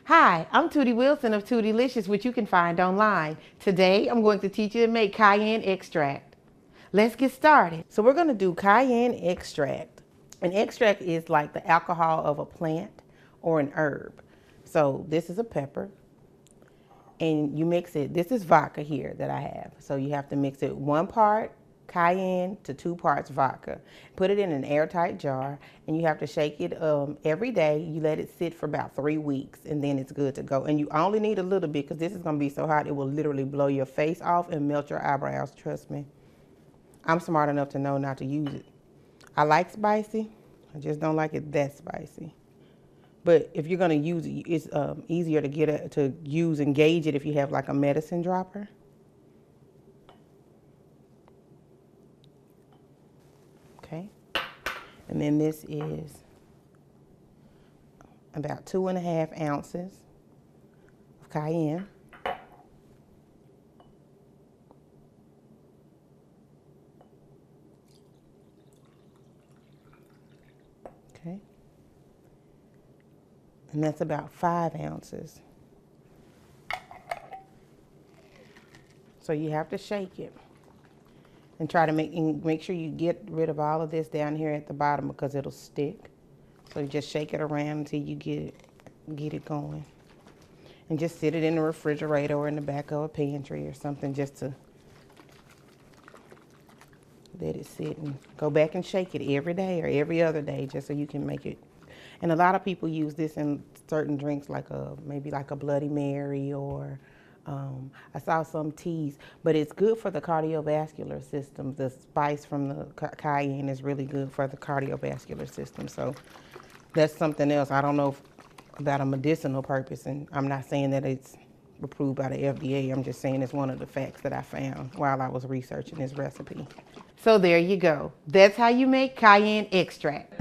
Hi, I'm Tootie Wilson of Tootylicious, which you can find online. Today, I'm going to teach you to make cayenne extract. Let's get started. So we're going to do cayenne extract. An extract is like the alcohol of a plant or an herb. So this is a pepper, and you mix it. This is vodka here that I have. So you have to mix it 1 part cayenne to 2 parts vodka. Put it in an airtight jar, and you have to shake it every day. You let it sit for about 3 weeks, and then it's good to go. And you only need a little bit because this is going to be so hot it will literally blow your face off and melt your eyebrows. Trust me. I'm smart enough to know not to use it. I like spicy. I just don't like it that spicy. But if you're going to use it, it's easier to get it, to use and gauge it if you have like a medicine dropper. Okay. And then this is about 2.5 ounces of cayenne. Okay. And that's about 5 ounces. So you have to shake it and try to make sure you get rid of all of this down here at the bottom because it'll stick. So you just shake it around until you get it going. And just sit it in the refrigerator or in the back of a pantry or something just to let it sit, and go back and shake it every day or every other day just so you can make it. And a lot of people use this in certain drinks like maybe like a Bloody Mary, or I saw some teas, but it's good for the cardiovascular system. The spice from the cayenne is really good for the cardiovascular system. So that's something else. I don't know about a medicinal purpose, and I'm not saying that it's approved by the FDA. I'm just saying it's one of the facts that I found while I was researching this recipe. So there you go. That's how you make cayenne extract.